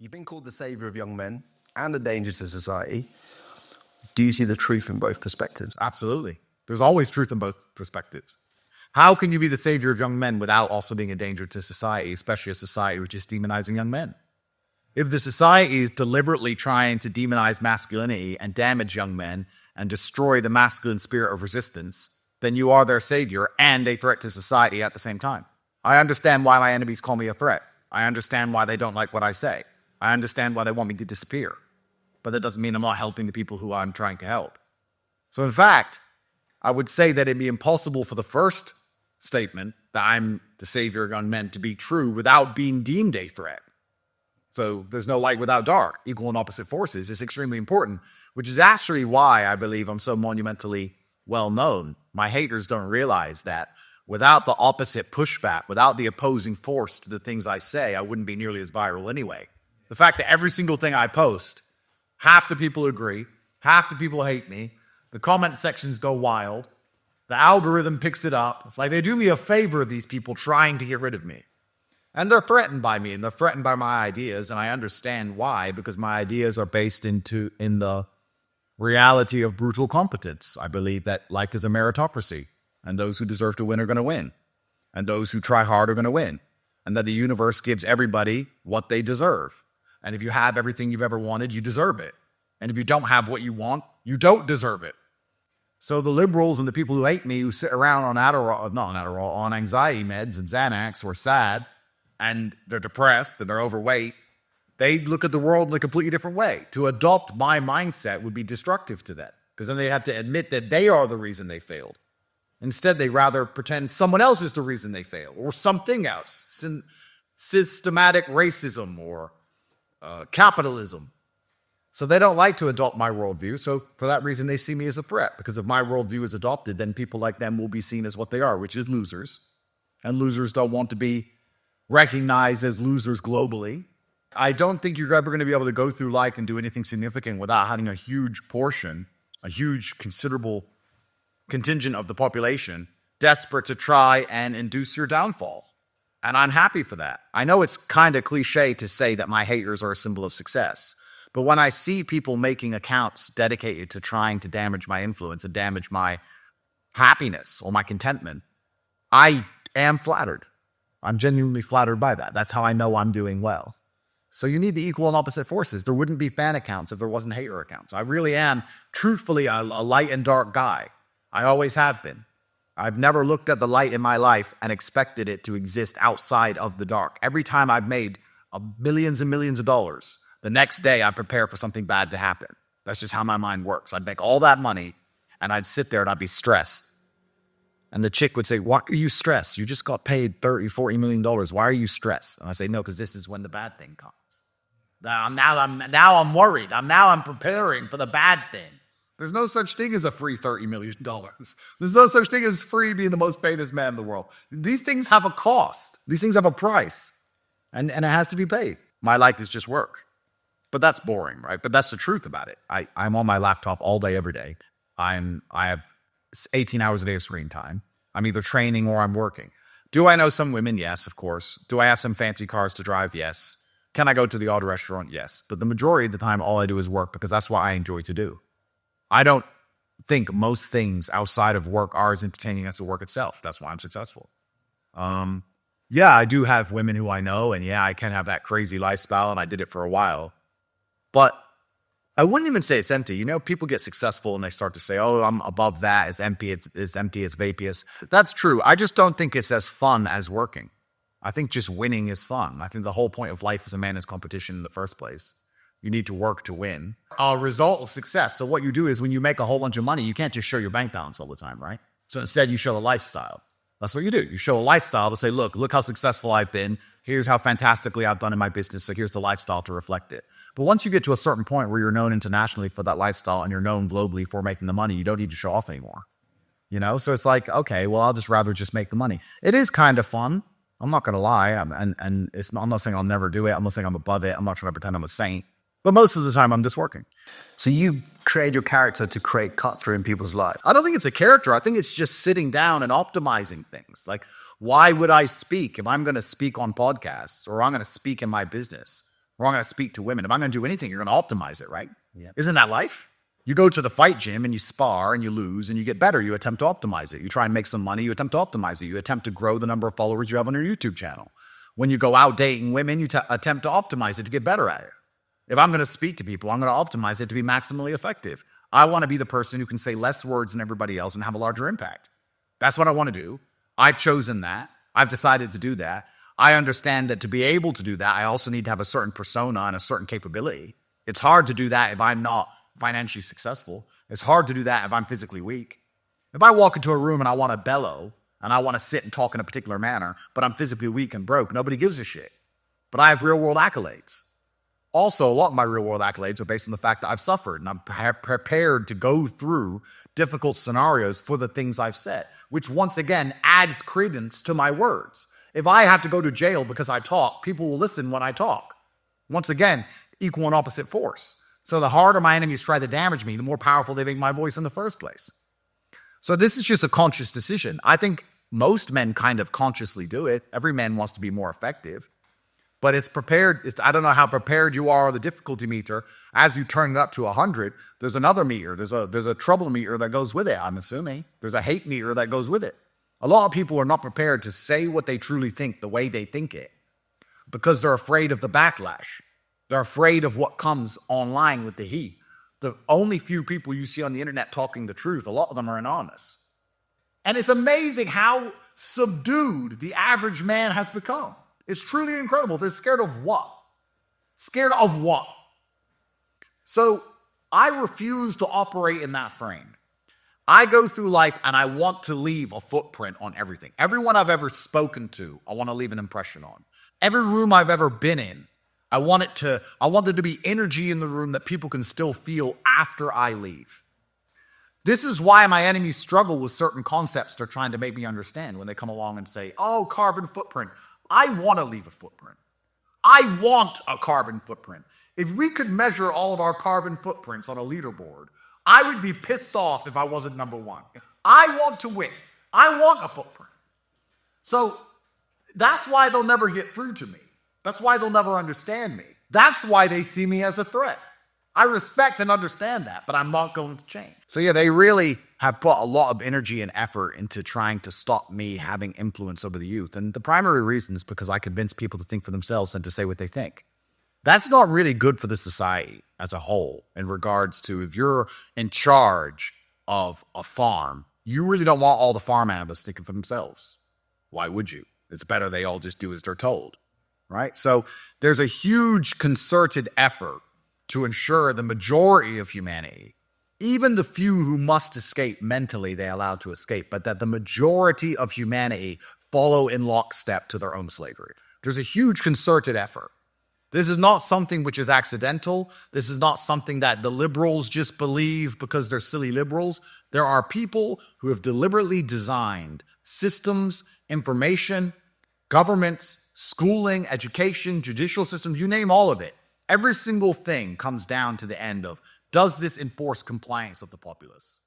You've been called the savior of young men and a danger to society. Do you see the truth in both perspectives? Absolutely. There's always truth in both perspectives. How can you be the savior of young men without also being a danger to society, especially a society which is demonizing young men? If the society is deliberately trying to demonize masculinity and damage young men and destroy the masculine spirit of resistance, then you are their savior and a threat to society at the same time. I understand why my enemies call me a threat. I understand why they don't like what I say. I understand why they want me to disappear. But that doesn't mean I'm not helping the people who I'm trying to help. So in fact, I would say that it'd be impossible for the first statement, that I'm the savior of young men, to be true without being deemed a threat. So there's no light without dark. Equal and opposite forces is extremely important, which is actually why I believe I'm so monumentally well known. My haters don't realize that without the opposite pushback, without the opposing force to the things I say, I wouldn't be nearly as viral anyway. The fact that every single thing I post, half the people agree, half the people hate me, the comment sections go wild, the algorithm picks it up. Like, they do me a favor, these people trying to get rid of me. And they're threatened by me, and they're threatened by my ideas, and I understand why, because my ideas are based in the reality of brutal competence. I believe that life is a meritocracy, and those who deserve to win are going to win, and those who try hard are going to win, and that the universe gives everybody what they deserve. And if you have everything you've ever wanted, you deserve it. And if you don't have what you want, you don't deserve it. So the liberals and the people who hate me, who sit around on on anxiety meds and Xanax, or sad, and they're depressed and they're overweight, they look at the world in a completely different way. To adopt my mindset would be destructive to them, because then they have to admit that they are the reason they failed. Instead, they rather pretend someone else is the reason they failed, or something else, systematic racism or capitalism. So they don't like to adopt my worldview. So for that reason, they see me as a threat, because if my worldview is adopted, then people like them will be seen as what they are, which is losers. And losers don't want to be recognized as losers globally. I don't think you're ever going to be able to go through life and do anything significant without having a huge portion, a huge considerable contingent of the population desperate to try and induce your downfall. And I'm happy for that. I know it's kind of cliche to say that my haters are a symbol of success, but when I see people making accounts dedicated to trying to damage my influence and damage my happiness or my contentment, I am flattered. I'm genuinely flattered by that. That's how I know I'm doing well. So you need the equal and opposite forces. There wouldn't be fan accounts if there wasn't hater accounts. I really am, truthfully, a light and dark guy. I always have been. I've never looked at the light in my life and expected it to exist outside of the dark. Every time I've made millions and millions of dollars, the next day I prepare for something bad to happen. That's just how my mind works. I'd make all that money and I'd sit there and I'd be stressed. And the chick would say, why are you stressed? You just got paid $30-40 million. Why are you stressed? And I say, no, because this is when the bad thing comes. Now I'm worried. I'm preparing for the bad thing. There's no such thing as a free $30 million. There's no such thing as free being the most famous man in the world. These things have a cost. These things have a price. And it has to be paid. My life is just work. But that's boring, right? But that's the truth about it. I'm on my laptop all day, every day. I have 18 hours a day of screen time. I'm either training or I'm working. Do I know some women? Yes, of course. Do I have some fancy cars to drive? Yes. Can I go to the odd restaurant? Yes. But the majority of the time, all I do is work, because that's what I enjoy to do. I don't think most things outside of work are as entertaining as the work itself. That's why I'm successful. Yeah, I do have women who I know, and yeah, I can have that crazy lifestyle, and I did it for a while. But I wouldn't even say it's empty. You know, people get successful and they start to say, oh, I'm above that. It's empty. It's empty. It's vaporous. That's true. I just don't think it's as fun as working. I think just winning is fun. I think the whole point of life as a man is competition in the first place. You need to work to win. A result of success. So what you do is, when you make a whole bunch of money, you can't just show your bank balance all the time, right? So instead you show a lifestyle. That's what you do. You show a lifestyle to say, look how successful I've been. Here's how fantastically I've done in my business. So here's the lifestyle to reflect it. But once you get to a certain point where you're known internationally for that lifestyle and you're known globally for making the money, you don't need to show off anymore. You know? So it's like, okay, well, I'll just rather just make the money. It is kind of fun. I'm not going to lie. I'm not saying I'll never do it. I'm not saying I'm above it. I'm not trying to pretend I'm a saint. But most of the time I'm just working. So you create your character to create cut through in people's lives. I don't think it's a character. I think it's just sitting down and optimizing things. Like, why would I speak if I'm going to speak on podcasts or I'm going to speak in my business? or I'm going to speak to women. If I'm going to do anything, you're going to optimize it, right? Yeah. Isn't that life? You go to the fight gym and you spar and you lose and you get better. You attempt to optimize it. You try and make some money. You attempt to optimize it. You attempt to grow the number of followers you have on your YouTube channel. When you go out dating women, you attempt to optimize it to get better at it. If I'm going to speak to people, I'm going to optimize it to be maximally effective. I want to be the person who can say less words than everybody else and have a larger impact. That's what I want to do. I've chosen that. I've decided to do that. I understand that to be able to do that, I also need to have a certain persona and a certain capability. It's hard to do that if I'm not financially successful. It's hard to do that if I'm physically weak. If I walk into a room and I want to bellow and I want to sit and talk in a particular manner, but I'm physically weak and broke, nobody gives a shit. But I have real-world accolades. Also, a lot of my real-world accolades are based on the fact that I've suffered and I'm prepared to go through difficult scenarios for the things I've said, which once again adds credence to my words. If I have to go to jail because I talk, people will listen when I talk. Once again, equal and opposite force. So the harder my enemies try to damage me, the more powerful they make my voice in the first place. So this is just a conscious decision. I think most men kind of consciously do it. Every man wants to be more effective. But it's prepared. I don't know how prepared you are, the difficulty meter. As you turn it up to 100, there's another meter. There's a trouble meter that goes with it, I'm assuming. There's a hate meter that goes with it. A lot of people are not prepared to say what they truly think the way they think it because they're afraid of the backlash. They're afraid of what comes online with the he. The only few people you see on the internet talking the truth, a lot of them are anonymous. And it's amazing how subdued the average man has become. It's truly incredible. They're scared of what? Scared of what? So I refuse to operate in that frame. I go through life and I want to leave a footprint on everything. Everyone I've ever spoken to, I want to leave an impression on. Every room I've ever been in, I want there to be energy in the room that people can still feel after I leave. This is why my enemies struggle with certain concepts they're trying to make me understand when they come along and say, oh, carbon footprint. I want to leave a footprint. I want a carbon footprint. If we could measure all of our carbon footprints on a leaderboard, I would be pissed off if I wasn't number one. I want to win. I want a footprint. So that's why they'll never get through to me. That's why they'll never understand me. That's why they see me as a threat. I respect and understand that, but I'm not going to change. So yeah, they really have put a lot of energy and effort into trying to stop me having influence over the youth. And the primary reason is because I convince people to think for themselves and to say what they think. That's not really good for the society as a whole in regards to if you're in charge of a farm, you really don't want all the farm animals thinking for themselves. Why would you? It's better they all just do as they're told, right? So there's a huge concerted effort to ensure the majority of humanity, even the few who must escape mentally, they allow to escape, but that the majority of humanity follow in lockstep to their own slavery. There's a huge concerted effort. This is not something which is accidental. This is not something that the liberals just believe because they're silly liberals. There are people who have deliberately designed systems, information, governments, schooling, education, judicial systems, you name all of it. Every single thing comes down to the end of, does this enforce compliance of the populace?